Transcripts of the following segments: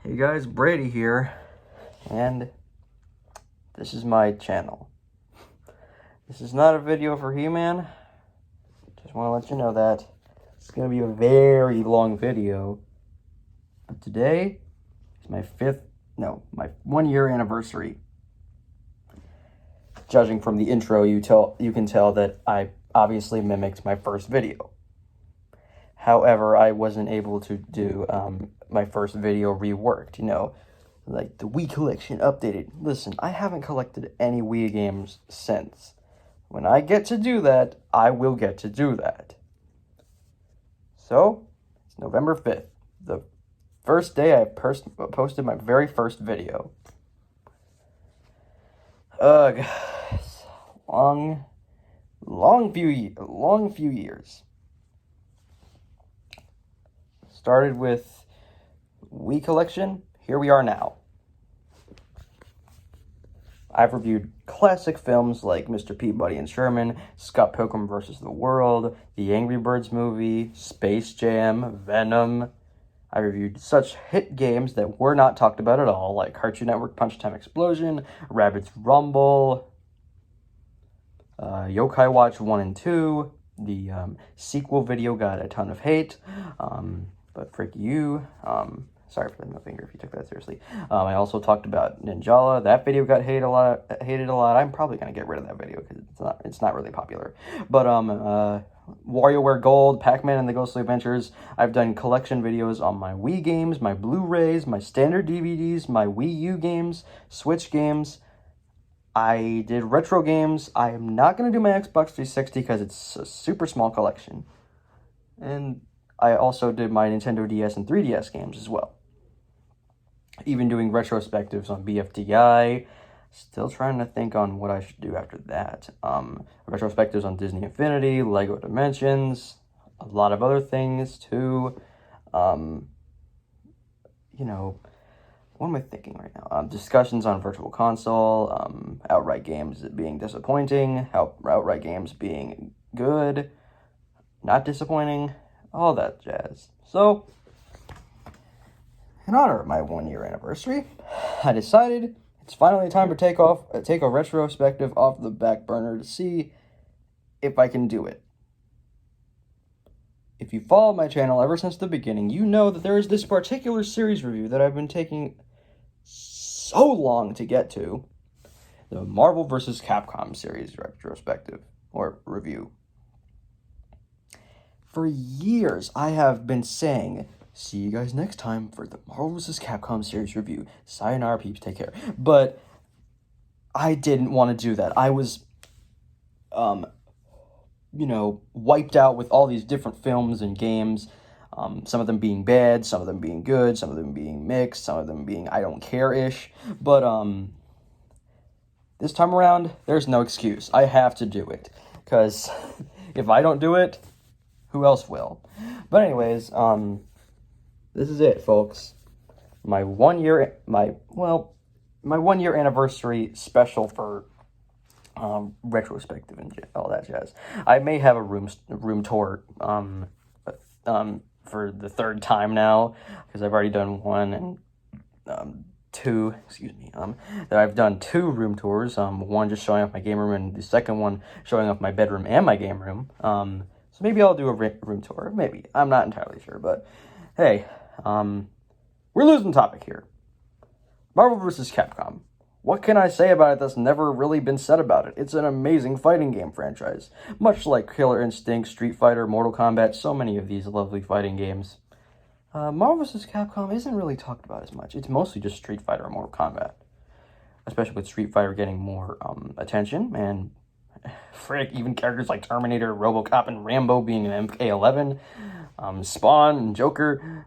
Hey guys, Brady here, and this is my channel. This is not a video for He-Man. Just want to let you know that. It's going to be a very long video. But today is my 1 year anniversary. Judging from the intro, you can tell that I obviously mimicked my first video. However, I wasn't able to do my first video reworked, like the Wii collection updated. Listen, I haven't collected any Wii games since. When I get to do that, I will get to do that. So, it's November 5th, the first day I posted my very first video. Ugh, long few years. Started with Wii collection, here we are now. I've reviewed classic films like Mr. Peabody and Sherman, Scott Pilgrim vs. the World, the Angry Birds movie, Space Jam, Venom. I reviewed such hit games that were not talked about at all, like Cartoon Network Punch Time Explosion, Rabbids Rumble, Yokai Watch 1 and 2, the sequel video got a ton of hate, but frick you. Sorry for the middle finger if you took that seriously. I also talked about Ninjala. That video got hated a lot. I'm probably going to get rid of that video because it's not really popular. But WarioWare Gold, Pac-Man and the Ghostly Adventures. I've done collection videos on my Wii games, my Blu-rays, my standard DVDs, my Wii U games, Switch games. I did retro games. I am not going to do my Xbox 360 because it's a super small collection. And I also did my Nintendo DS and 3DS games as well. Even doing retrospectives on BFDI. Still trying to think on what I should do after that. Retrospectives on Disney Infinity, Lego Dimensions, a lot of other things too. What am I thinking right now? Discussions on Virtual Console, outright games being disappointing, outright games being good, not disappointing, all that jazz. So, in honor of my 1 year anniversary, I decided it's finally time to take a retrospective off the back burner to see if I can do it. If you followed my channel ever since the beginning, you know that there is this particular series review that I've been taking so long to get to. The Marvel vs. Capcom Series retrospective, or review. For years, I have been saying, see you guys next time for the Marvel vs. Capcom Series review. Sayonara, peeps, take care. But I didn't want to do that. I was, wiped out with all these different films and games. Some of them being bad, some of them being good, some of them being mixed, some of them being I don't care-ish. But this time around, there's no excuse. I have to do it. Because if I don't do it, who else will? But anyways, this is it, folks. My 1 year anniversary special for retrospective and all that jazz. I may have a room tour for the third time now because I've already done one and two. That I've done 2 room tours. One just showing off my game room, and the second one showing off my bedroom and my game room. So maybe I'll do a room tour. Maybe. I'm not entirely sure, but hey, we're losing topic here. Marvel vs. Capcom. What can I say about it that's never really been said about it? It's an amazing fighting game franchise. Much like Killer Instinct, Street Fighter, Mortal Kombat, so many of these lovely fighting games. Marvel vs. Capcom isn't really talked about as much. It's mostly just Street Fighter and Mortal Kombat. Especially with Street Fighter getting more attention, and frick, even characters like Terminator, RoboCop, and Rambo being an MK11, Spawn, and Joker.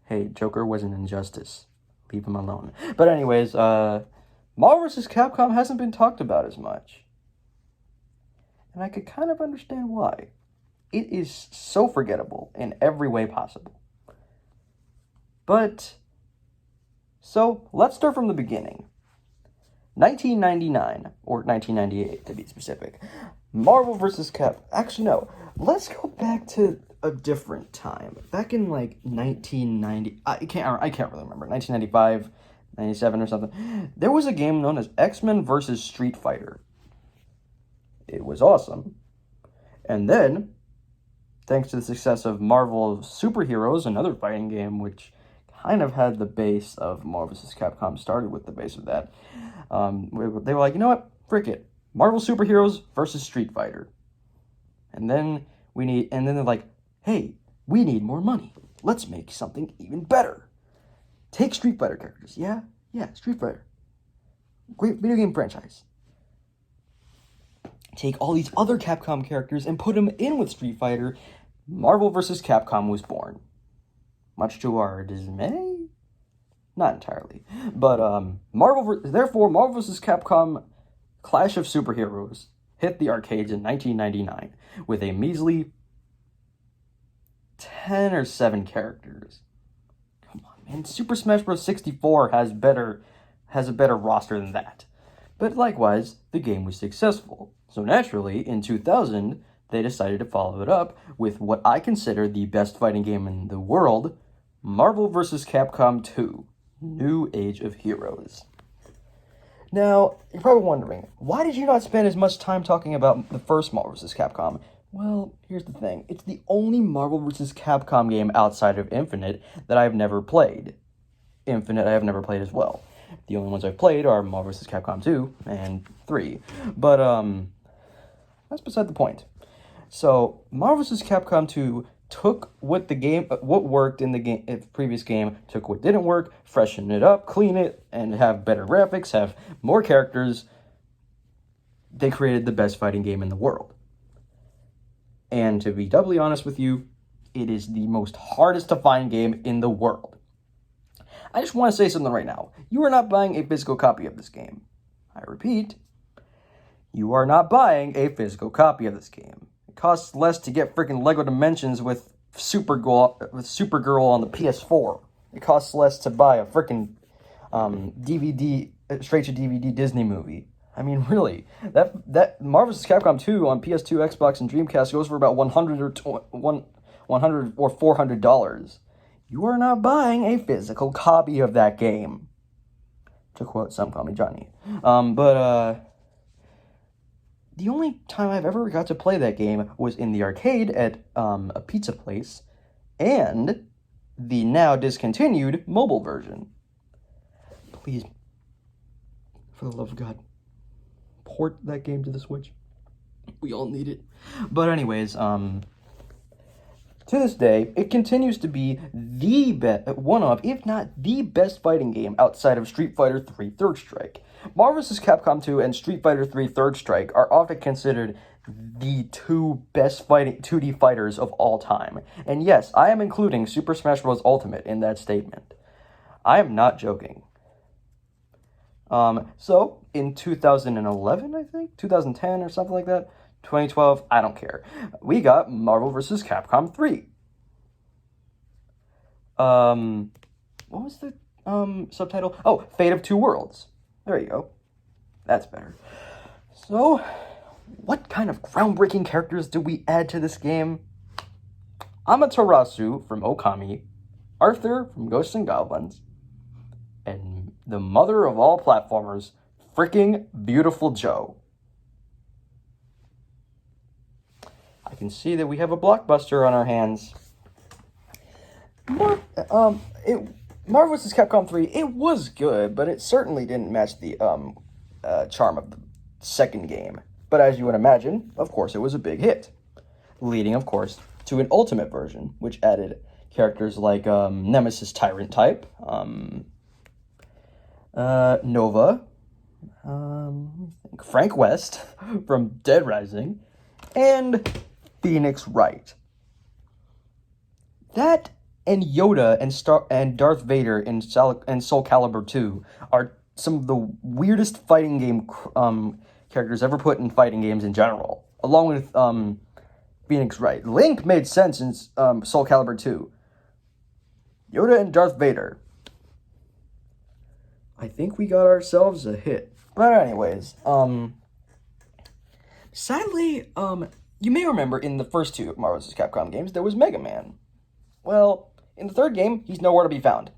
Hey, Joker was an injustice. Leave him alone. But anyways, Marvel vs. Capcom hasn't been talked about as much. And I could kind of understand why. It is so forgettable in every way possible. But, so, let's start from the beginning. 1999, or 1998 to be specific. Marvel vs. Cap. Actually, no. Let's go back to a different time. Back in like 1990, I can't really remember, 1995, 97 or something. There was a game known as X-Men versus Street Fighter. It was awesome. And then, thanks to the success of Marvel Superheroes, another fighting game which kind of had the base of Marvel vs. Capcom, started with the base of that. They were like, you know what? Frick it. Marvel Superheroes versus Street Fighter. And then they're like, hey, we need more money. Let's make something even better. Take Street Fighter characters. Yeah, Street Fighter. Great video game franchise. Take all these other Capcom characters and put them in with Street Fighter. Marvel vs. Capcom was born. Much to our dismay? Not entirely. But Marvel vs. Capcom Clash of Superheroes hit the arcades in 1999 with a measly 10 or 7 characters. Come on, man. Super Smash Bros. 64 has a better roster than that. But likewise, the game was successful. So naturally, in 2000, they decided to follow it up with what I consider the best fighting game in the world, Marvel vs. Capcom 2, New Age of Heroes. Now, you're probably wondering, why did you not spend as much time talking about the first Marvel vs. Capcom? Well, here's the thing. It's the only Marvel vs. Capcom game outside of Infinite that I've never played. Infinite I have never played as well. The only ones I've played are Marvel vs. Capcom 2 and 3. But, that's beside the point. So, Marvel vs. Capcom 2 took what worked in the previous game, took what didn't work, freshen it up, clean it, and have better graphics, have more characters. They created the best fighting game in the world. And to be doubly honest with you, it is the most hardest to find game in the world. I just want to say something right now. You are not buying a physical copy of this game. I repeat, you are not buying a physical copy of this game. It costs less to get freaking Lego Dimensions with Supergirl on the PS4. It costs less to buy a freaking DVD, straight to DVD Disney movie. I mean, really, that Marvel vs. Capcom 2 on PS2, Xbox, and Dreamcast goes for about $100 or $400. You are not buying a physical copy of that game. To quote Some Call Me Johnny. The only time I've ever got to play that game was in the arcade at a pizza place, and the now discontinued mobile version. Please, for the love of God, port that game to the Switch. We all need it. But anyways, to this day, it continues to be the one of, if not the best fighting game outside of Street Fighter 3 Third Strike. Marvel vs. Capcom 2 and Street Fighter 3 Third Strike are often considered the two best 2D fighters of all time. And yes, I am including Super Smash Bros. Ultimate in that statement. I am not joking. So, in 2011, I think? 2010 or something like that? 2012, I don't care. We got Marvel vs. Capcom 3. What was the subtitle? Oh, Fate of Two Worlds. There you go. That's better. So, what kind of groundbreaking characters do we add to this game? Amaterasu from Okami, Arthur from Ghosts and Goblins, and the mother of all platformers, freaking Beautiful Joe. I can see that we have a blockbuster on our hands. Marvel vs. Capcom 3, it was good, but it certainly didn't match the charm of the second game. But as you would imagine, of course, it was a big hit, leading, of course, to an Ultimate version, which added characters like Nemesis Tyrant Type, Nova, Frank West from Dead Rising, and Phoenix Wright. That and Yoda and Darth Vader in Soul Calibur 2 are some of the weirdest fighting game characters ever put in fighting games in general, along with Phoenix Wright. Link made sense in Soul Calibur 2. Yoda and Darth Vader. I think we got ourselves a hit. But anyways, sadly, You may remember in the first two Marvel vs. Capcom games, there was Mega Man. Well, in the third game, he's nowhere to be found.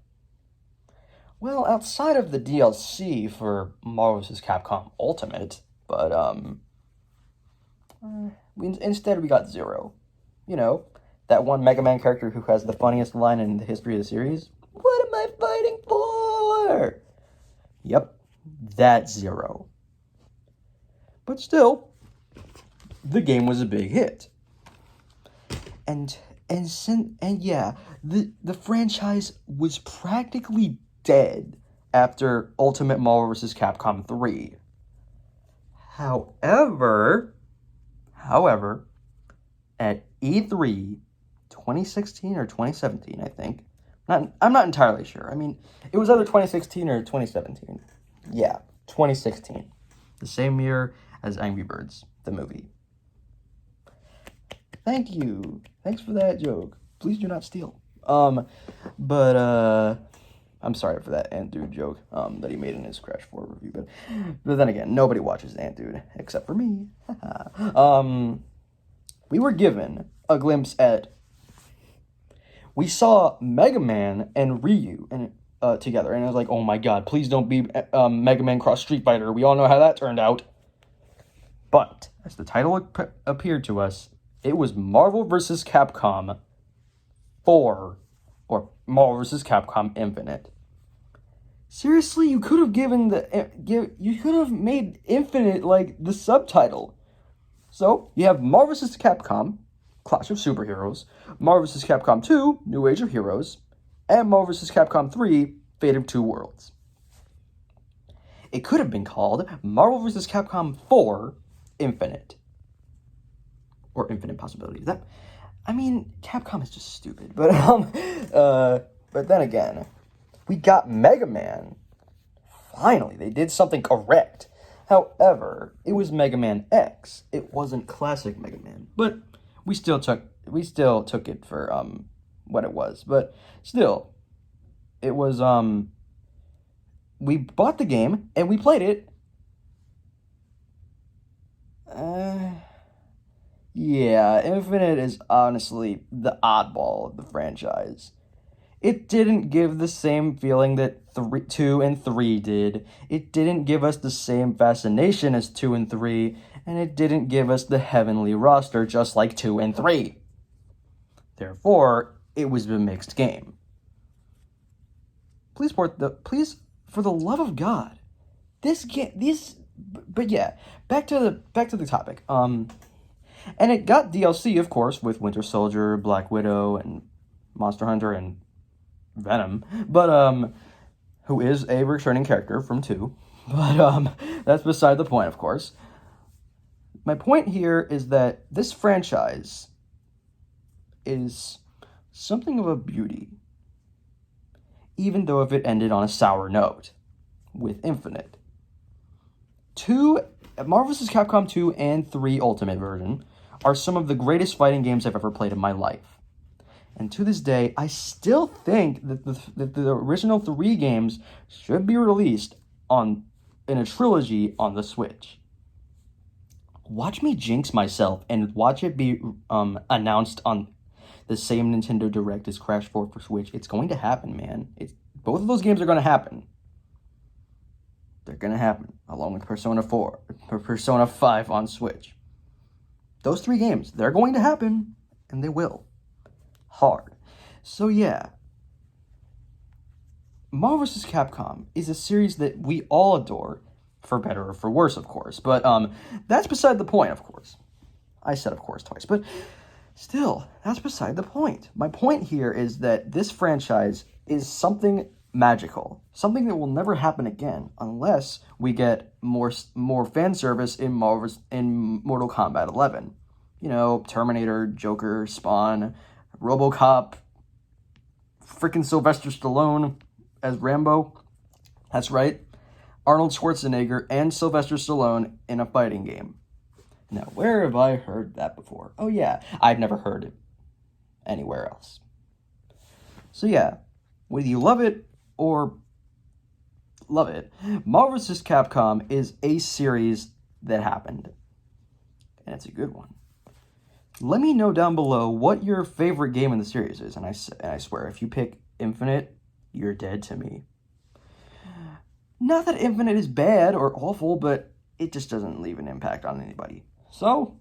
Well, outside of the DLC for Marvel vs. Capcom Ultimate, but, instead we got Zero. You know, that one Mega Man character who has the funniest line in the history of the series. What am I fighting for? Yep, that's Zero. But still, the game was a big hit. And yeah, the franchise was practically dead after Ultimate Marvel vs. Capcom 3. However, at E3 2016 or 2017, I think. I'm not entirely sure. I mean, it was either 2016 or 2017. Yeah, 2016. The same year as Angry Birds, the movie. Thank you. Thanks for that joke. Please do not steal. But I'm sorry for that Ant Dude joke that he made in his Crash 4 review. But then again, nobody watches Ant Dude except for me. We were given a glimpse at. We saw Mega Man and Ryu together, and I was like, oh my god, please don't be Mega Man cross Street Fighter. We all know how that turned out. But as the title appeared to us, it was Marvel vs. Capcom 4, or Marvel vs. Capcom Infinite. Seriously, you could have you could have made Infinite like the subtitle. So you have Marvel vs. Capcom, Clash of Superheroes, Marvel vs. Capcom 2, New Age of Heroes, and Marvel vs. Capcom 3, Fate of Two Worlds. It could have been called Marvel vs. Capcom 4, Infinite. Or Infinite Possibilities. Capcom is just stupid. But then again, we got Mega Man. Finally, they did something correct. However, it was Mega Man X. It wasn't classic Mega Man. But we still took it for what it was. But still, it was we bought the game and we played it. Yeah, Infinite is honestly the oddball of the franchise. It didn't give the same feeling that 2 and 3 did. It didn't give us the same fascination as 2 and 3, and it didn't give us the heavenly roster just like 2 and 3. Therefore, it was a mixed game. Please, for the love of God, but yeah, back to the topic. And it got DLC, of course, with Winter Soldier, Black Widow, and Monster Hunter, and Venom, but who is a returning character from 2. But that's beside the point, of course. My point here is that this franchise is something of a beauty, even though if it ended on a sour note with Infinite. Marvel vs. Capcom 2 and 3 Ultimate version are some of the greatest fighting games I've ever played in my life. And to this day, I still think that the original 3 games should be released in a trilogy on the Switch. Watch me jinx myself and watch it be announced on the same Nintendo Direct as Crash 4 for Switch. It's going to happen, man. Both of those games are going to happen. They're going to happen, along with Persona 5 on Switch. Those 3 games, they're going to happen, and they will. Hard. So yeah, Marvel vs. Capcom is a series that we all adore, for better or for worse, of course. But that's beside the point, of course. I said of course twice, but still, that's beside the point. My point here is that this franchise is something magical, something that will never happen again unless we get more fan service in Mortal Kombat 11. You know, Terminator, Joker, Spawn, RoboCop, freaking Sylvester Stallone as Rambo. That's right, Arnold Schwarzenegger and Sylvester Stallone in a fighting game. Now, where have I heard that before? Oh yeah, I've never heard it anywhere else. So yeah, whether you love it or love it, Marvel vs. Capcom is a series that happened. And it's a good one. let me know down below what your favorite game in the series is. And I swear, if you pick Infinite, you're dead to me. Not that Infinite is bad or awful, but it just doesn't leave an impact on anybody. So,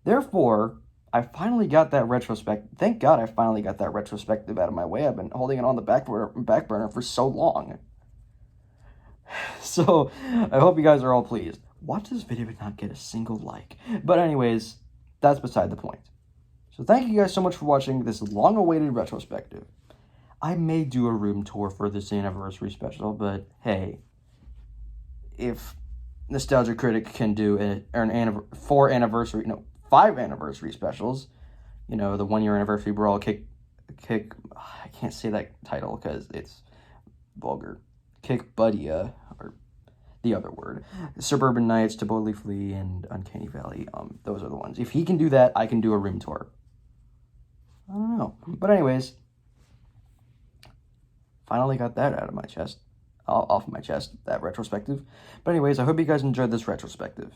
therefore, I finally got that retrospect. Thank God I finally got that retrospective out of my way. I've been holding it on the back burner for so long. So, I hope you guys are all pleased. Watch this video and not get a single like. But anyways, that's beside the point. So thank you guys so much for watching this long-awaited retrospective. I may do a room tour for this anniversary special, but hey, if Nostalgia Critic can do 5 anniversary specials, you know, the 1 year anniversary brawl, kick, I can't say that title because it's vulgar. Kick Buddia, or the other word. Suburban Nights, To Boldly Flee, and Uncanny Valley. Those are the ones. If he can do that, I can do a room tour. I don't know. But anyways, finally got that out of my chest. Off my chest, that retrospective. But anyways, I hope you guys enjoyed this retrospective.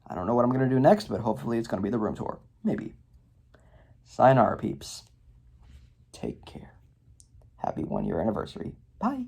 I don't know what I'm going to do next, but hopefully it's going to be the room tour. Maybe. Sayonara, peeps. Take care. Happy 1 year anniversary. Bye.